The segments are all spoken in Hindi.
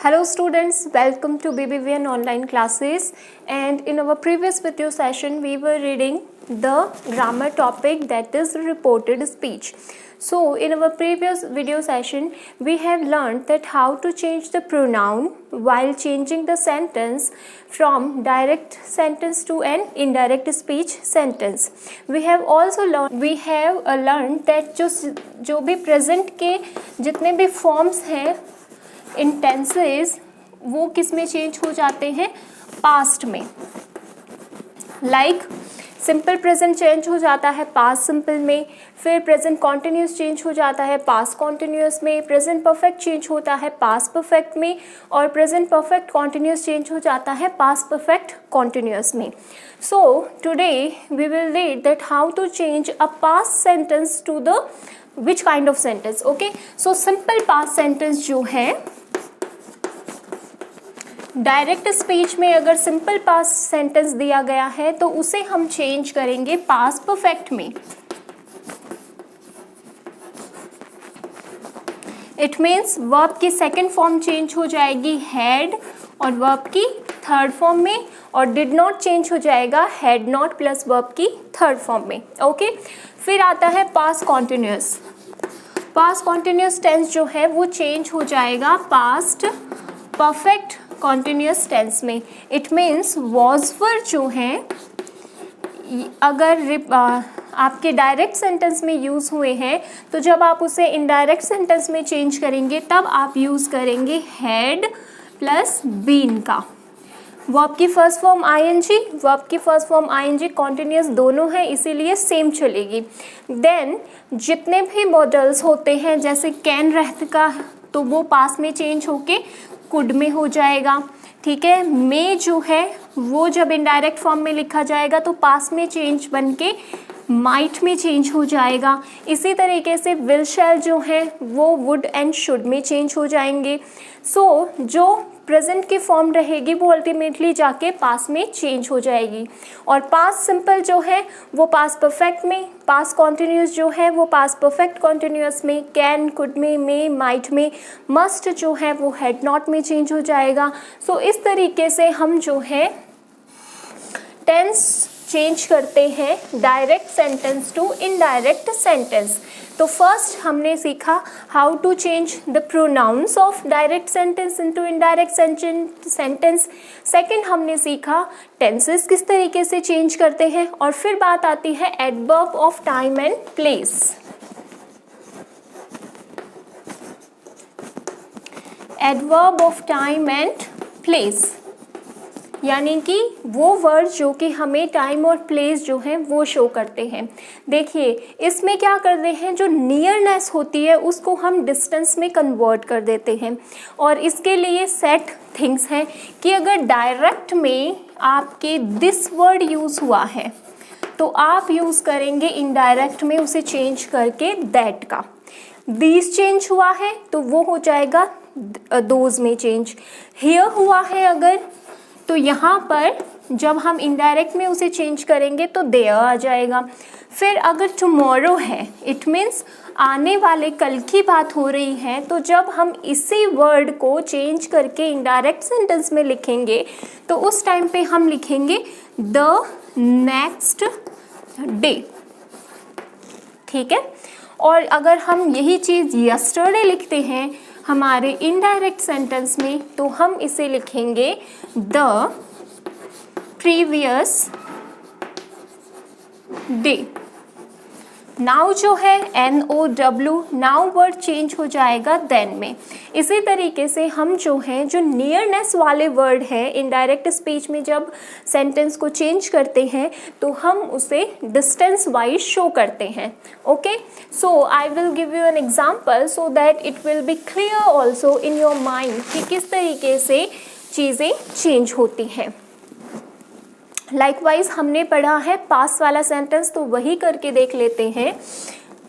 Hello students, welcome to BBVN online classes, and in our previous video session we were reading the grammar topic, that is reported speech. So in our previous video session we have learned that how to change the pronoun while changing the sentence from direct sentence to an indirect speech sentence. We have also learned that जो भी present के जितने भी forms हैं इन टेंसेस वो किस में चेंज हो जाते हैं, पास्ट में. लाइक सिंपल प्रेजेंट चेंज हो जाता है पास्ट सिंपल में, फिर प्रेजेंट कॉन्टिन्यूस चेंज हो जाता है पास्ट कॉन्टिन्यूस में, प्रेजेंट परफेक्ट चेंज होता है पास्ट परफेक्ट में, और प्रेजेंट परफेक्ट कॉन्टिन्यूस चेंज हो जाता है पास्ट परफेक्ट कॉन्टिन्यूस में. So today we will read that how to change a past sentence to the which kind of sentence. Okay, so simple past sentence जो है डायरेक्ट स्पीच में अगर सिंपल पास्ट सेंटेंस दिया गया है तो उसे हम चेंज करेंगे पास्ट परफेक्ट में. इट मीन्स वर्ब की सेकेंड फॉर्म चेंज हो जाएगी हैड और वर्ब की थर्ड फॉर्म में, और डिड नॉट चेंज हो जाएगा हैड नॉट प्लस वर्ब की थर्ड फॉर्म में. ओके, फिर आता है past continuous. Past continuous tense जो है वो चेंज हो जाएगा पास्ट परफेक्ट कॉन्टिन्यूस टेंस में. इट मीन्स वॉज वर जो है अगर आपके डायरेक्ट सेंटेंस में यूज़ हुए हैं तो जब आप उसे इनडायरेक्ट सेंटेंस में चेंज करेंगे तब आप यूज़ करेंगे हैड प्लस बीन का. वर्ब की फर्स्ट फॉर्म आईएनजी, वर्ब की फर्स्ट फॉर्म आईएनजी कॉन्टिन्यूस दोनों हैं इसीलिए सेम चलेगी. देन जितने भी मॉडल्स होते हैं जैसे कैन रहते का तो वो पास में चेंज होके कुड में हो जाएगा. ठीक है, मे जो है वो जब इनडायरेक्ट फॉर्म में लिखा जाएगा तो पास में चेंज बन के माइट में चेंज हो जाएगा. इसी तरीके से विल शैल जो है वो वुड एंड शुड में चेंज हो जाएंगे. सो जो प्रेजेंट की फॉर्म रहेगी वो अल्टीमेटली जाके पास में चेंज हो जाएगी. और पास्ट सिंपल जो है वो पास्ट परफेक्ट में, पास्ट कॉन्टिन्यूस जो है वो पास्ट परफेक्ट कॉन्टिन्यूस में, कैन कुड में, मे माइट में, मस्ट जो है वो हैड नॉट में चेंज हो जाएगा. सो इस तरीके से हम जो है टेंस चेंज करते हैं direct sentence to indirect sentence. तो फर्स्ट हमने सीखा how to change the pronouns of direct sentence into indirect sentence. Second हमने सीखा टेंसेस किस तरीके से चेंज करते हैं, और फिर बात आती है adverb of time and place. Adverb of time and place यानी कि वो वर्ड जो कि हमें टाइम और प्लेस जो है वो शो करते हैं. देखिए इसमें क्या करते हैं, जो नियरनेस होती है उसको हम डिस्टेंस में कन्वर्ट कर देते हैं. और इसके लिए सेट थिंग्स हैं कि अगर डायरेक्ट में आपके दिस वर्ड यूज़ हुआ है तो आप यूज़ करेंगे इनडायरेक्ट में उसे चेंज करके दैट का. दीज चेंज हुआ है तो वो हो जाएगा दोज में चेंज. हियर हुआ है अगर तो यहाँ पर जब हम इनडायरेक्ट में उसे चेंज करेंगे तो देयर आ जाएगा. फिर अगर टुमारो है इट मीन्स आने वाले कल की बात हो रही है, तो जब हम इसी वर्ड को चेंज करके इनडायरेक्ट सेंटेंस में लिखेंगे तो उस टाइम पे हम लिखेंगे द नेक्स्ट डे. ठीक है, और अगर हम यही चीज़ यस्टरडे लिखते हैं हमारे इनडायरेक्ट सेंटेंस में तो हम इसे लिखेंगे द प्रीवियस डे. नाउ जो है NOW नाउ वर्ड चेंज हो जाएगा देन में. इसी तरीके से हम जो हैं जो नियरनेस वाले वर्ड है इनडायरेक्ट स्पीच में जब सेंटेंस को चेंज करते हैं तो हम उसे डिस्टेंस वाइज शो करते हैं. Okay, so I will give you an example so that it will be clear also in your mind कि किस तरीके से चीज़ें चेंज होती हैं. लाइकवाइज हमने पढ़ा है पास्ट वाला सेंटेंस तो वही करके देख लेते हैं.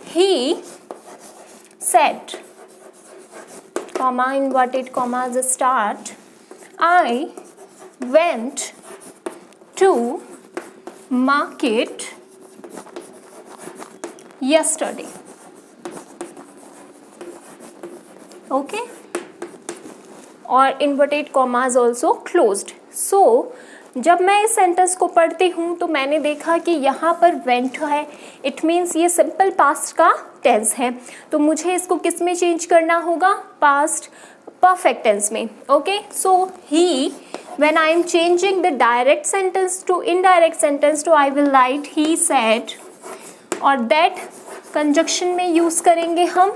He said comma inverted commas start I went to market yesterday. Okay, और inverted commas also closed. So जब मैं इस सेंटेंस को पढ़ती हूँ तो मैंने देखा कि यहाँ पर वेंट है, इट मीन्स ये सिंपल पास्ट का टेंस है, तो मुझे इसको किस में चेंज करना होगा, पास्ट परफेक्ट टेंस में। Okay, so he, when I am changing the direct sentence to indirect sentence, तो I will write he said, और that कंजक्शन में यूज़ करेंगे हम।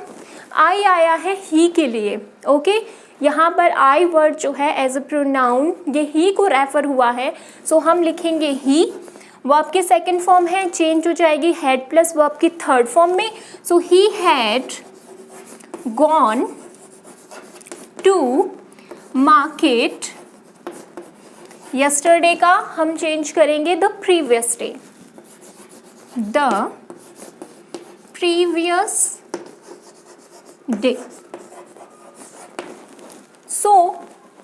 I आया है he के लिए। ओके, यहाँ पर I वर्ड जो है एज अ प्रोनाउन, ये he को रेफर हुआ है, सो हम लिखेंगे he। वर्ब की सेकेंड फॉर्म है, चेंज हो जाएगी हैड प्लस वर्ब की थर्ड फॉर्म में, सो he had gone to market yesterday का हम चेंज करेंगे the previous day, the previous day। So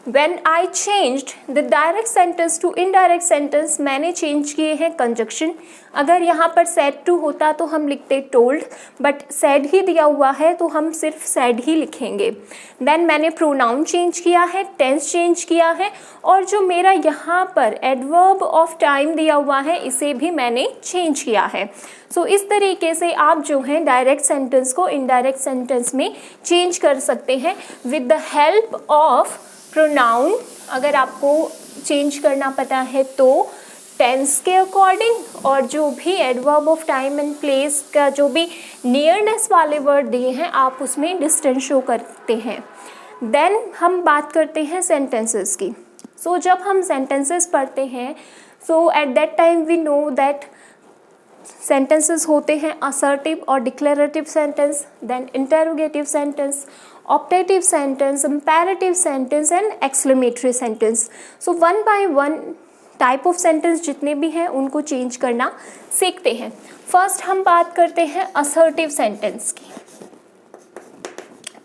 when I changed the direct sentence to indirect sentence, मैंने चेंज किए हैं कंजक्शन। अगर यहाँ पर said to होता तो हम लिखते told, बट said ही दिया हुआ है तो हम सिर्फ said ही लिखेंगे। देन मैंने प्रोनाउन चेंज किया है, टेंस चेंज किया है, और जो मेरा यहाँ पर एडवर्ब ऑफ टाइम दिया हुआ है इसे भी मैंने चेंज किया है। सो इस तरीके से आप जो है डायरेक्ट सेंटेंस को इनडायरेक्ट सेंटेंस में चेंज कर सकते हैं with the help of pronoun. अगर आपको चेंज करना पता है तो टेंस के अकॉर्डिंग, और जो भी adverb of time and place का जो भी नियरनेस वाले वर्ड दिए हैं आप उसमें डिस्टेंस शो करते हैं। देन हम बात करते हैं सेंटेंसेस की। सो जब हम सेंटेंसेस पढ़ते हैं so at that time we know that sentences होते हैं असर्टिव और declarative sentence, then interrogative sentence, optative sentence, imperative sentence and exclamatory sentence. So one by one type of sentence जितने भी हैं उनको चेंज करना सीखते हैं। फर्स्ट हम बात करते हैं असर्टिव सेंटेंस की।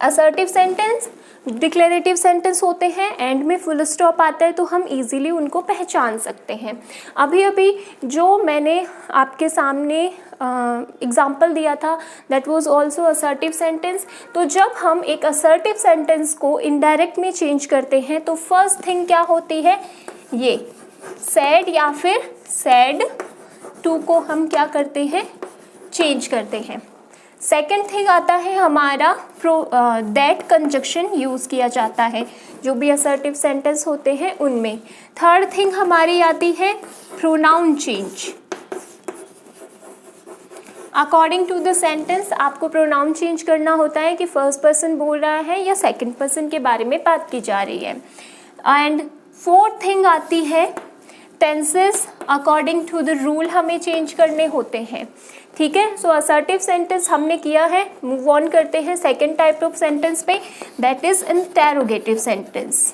असर्टिव सेंटेंस डिक्लेरेटिव सेंटेंस होते हैं, एंड में फुल स्टॉप आता है तो हम इजीली उनको पहचान सकते हैं। अभी अभी जो मैंने आपके सामने एग्जाम्पल दिया था that was also assertive sentence. तो जब हम एक असर्टिव सेंटेंस को इनडायरेक्ट में चेंज करते हैं तो फर्स्ट थिंग क्या होती है, ये सैड या फिर सैड टू को हम क्या करते हैं, चेंज करते हैं। सेकेंड थिंग आता है हमारा दैट कंजक्शन यूज़ किया जाता है जो भी असर्टिव सेंटेंस होते हैं उनमें। थर्ड थिंग हमारी आती है pronoun change. According to the sentence आपको प्रोनाउन चेंज करना होता है कि फर्स्ट पर्सन बोल रहा है या सेकंड पर्सन के बारे में बात की जा रही है। एंड फोर्थ थिंग आती है tenses. According to the rule हमें चेंज करने होते हैं, ठीक है। सो असर्टिव सेंटेंस हमने किया है, मूव ऑन करते हैं सेकेंड टाइप ऑफ सेंटेंस पे, that is interrogative sentence.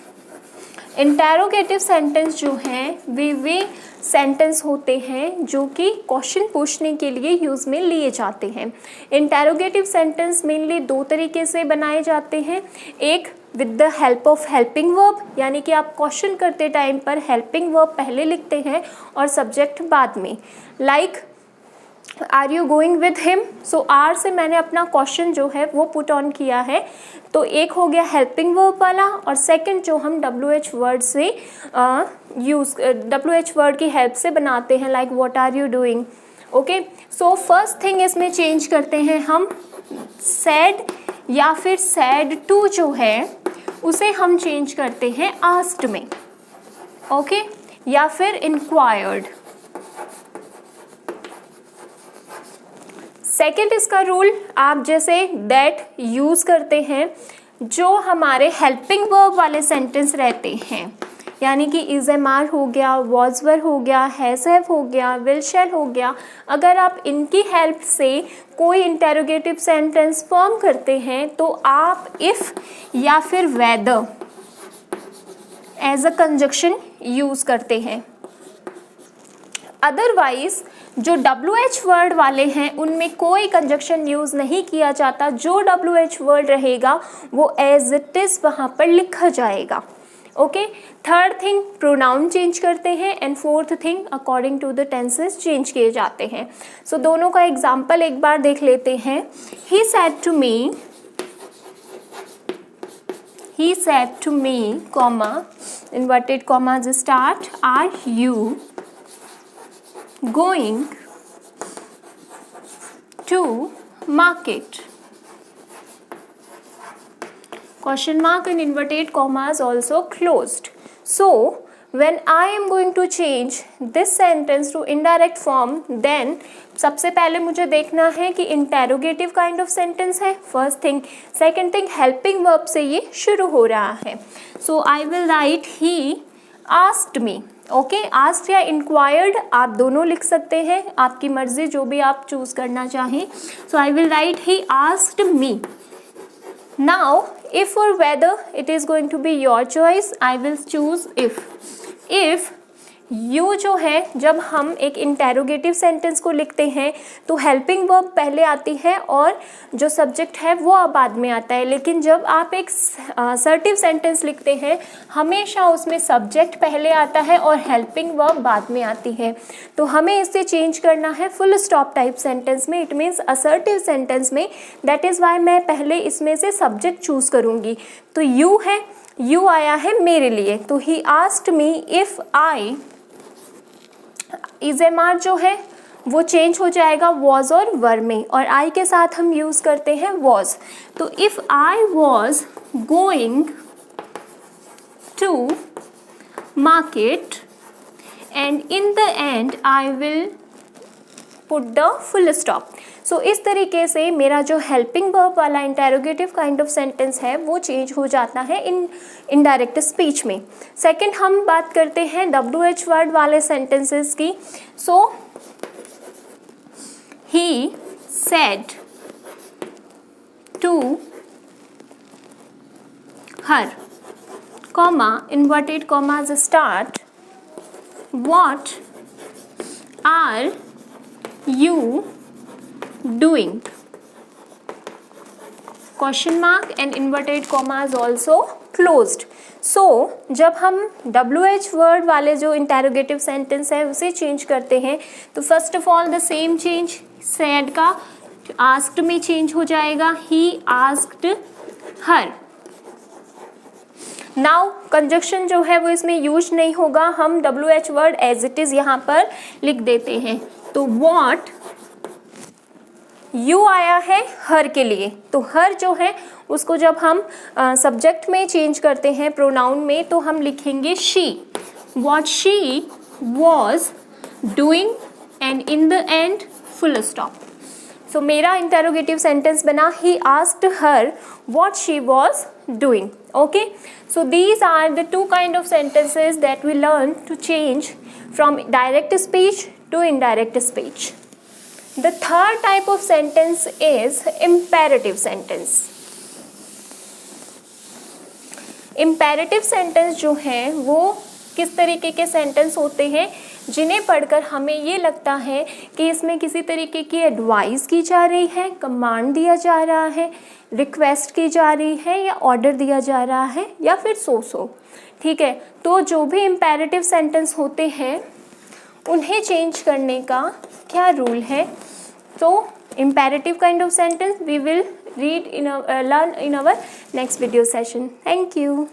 Interrogative sentence जो हैं वे सेंटेंस होते हैं जो कि क्वेश्चन पूछने के लिए यूज़ में लिए जाते हैं। इंटेरोगेटिव सेंटेंस मेनली दो तरीके से बनाए जाते हैं, एक with the help of helping verb, यानी कि आप क्वेश्चन करते टाइम पर हेल्पिंग वर्ब पहले लिखते हैं और सब्जेक्ट बाद में। Like are you going with him, so are से मैंने अपना क्वेश्चन जो है वो पुट ऑन किया है, तो एक हो गया हेल्पिंग वर्ब वाला, और सेकंड जो हम WH वर्ड से WH वर्ड की हेल्प से बनाते हैं, like what are you doing. Okay, so first thing इसमें चेंज करते हैं हम सैड या फिर सैड टू जो है उसे हम चेंज करते हैं आस्क्ड में, ओके, या फिर इंक्वायर्ड। सेकेंड इसका रूल, आप जैसे दैट यूज़ करते हैं जो हमारे हेल्पिंग वर्ब वाले सेंटेंस रहते हैं, यानी कि इज एम आर हो गया, वॉज वर हो गया, हैज़ हैव हो गया, विल शैल हो गया। अगर आप इनकी हेल्प से कोई इंटेरोगेटिव सेंटेंस फॉर्म करते हैं तो आप इफ़ या फिर whether as a conjunction use करते हैं। अदरवाइज जो WH वर्ड वाले हैं उनमें कोई कंजक्शन यूज़ नहीं किया जाता, जो WH वर्ड रहेगा वो एज इट इज़ वहाँ पर लिखा जाएगा। Okay, third thing pronoun change करते हैं, and fourth thing according to the tenses change किए जाते हैं। सो दोनों का एग्जाम्पल एक बार देख लेते हैं। He said to me, he said to me, comma, inverted commas start, are you going to market? Question mark and inverted commas also closed. So when I am going to change this sentence to indirect form, then सबसे पहले मुझे देखना है कि इंटेरोगेटिव काइंड ऑफ सेंटेंस है, first thing. Second thing, helping verb से ये शुरू हो रहा है. So I will write he asked me. Okay, asked या इंक्वायर्ड आप दोनों लिख सकते हैं, आपकी मर्जी, जो भी आप चूज करना चाहें. So I will write he asked me. Now, if or whether it is going to be your choice, I will choose if. If you जो है, जब हम एक इंटेरोगेटिव सेंटेंस को लिखते हैं तो हेल्पिंग वर्ब पहले आती है और जो सब्जेक्ट है वो बाद में आता है. लेकिन जब आप एक असर्टिव सेंटेंस लिखते हैं हमेशा उसमें सब्जेक्ट पहले आता है और हेल्पिंग वर्ब बाद में आती है. तो हमें इसे चेंज करना है फुल स्टॉप टाइप सेंटेंस में, इट मीन्स असर्टिव सेंटेंस में. दैट इज़ वाई मैं पहले इसमें से सब्जेक्ट चूज़ करूँगी. तो यू है, यू आया है मेरे लिए, तो ही आस्क्ड मी इफ़ आई, इज़ेमार जो है वो चेंज हो जाएगा वॉज और वर में, और आई के साथ हम यूज़ करते हैं वॉज. तो if I was going to market and in the end I will put the full stop. So इस तरीके से मेरा जो हेल्पिंग वर्ब वाला इंटेरोगेटिव काइंड ऑफ सेंटेंस है वो चेंज हो जाता है इन इनडायरेक्ट स्पीच में. सेकंड हम बात करते हैं WH वर्ड वाले सेंटेंसेस की. So he said to her, comma, inverted commas start, what are you doing? Question mark and inverted commas also closed. So जब हम WH word वाले जो interrogative sentence है उसे change करते हैं तो first of all the same change, said का asked में change हो जाएगा, he asked her. Now conjunction जो है वो इसमें यूज नहीं होगा, हम WH word as it is यहाँ पर लिख देते हैं. तो वॉट, यू आया है हर के लिए, तो हर जो है उसको जब हम सब्जेक्ट में चेंज करते हैं प्रोनाउन में तो हम लिखेंगे she. What she was doing and in the end full stop. So मेरा इंटेरोगेटिव सेंटेंस बना he asked her what she was doing. Okay, so these are the two kind of sentences that we learn to change from direct speech to indirect speech. The third type of sentence is imperative sentence. Imperative sentence जो है वो किस तरीके के सेंटेंस होते हैं जिन्हें पढ़कर हमें ये लगता है कि इसमें किसी तरीके की एडवाइस की जा रही है, कमांड दिया जा रहा है, रिक्वेस्ट की जा रही है या ऑर्डर दिया जा रहा है या फिर सो. ठीक है, तो जो भी इम्पेरेटिव सेंटेंस होते हैं उन्हें चेंज करने का क्या रूल है. तो imperative kind of sentence we will read in our learn in our next video session. Thank you.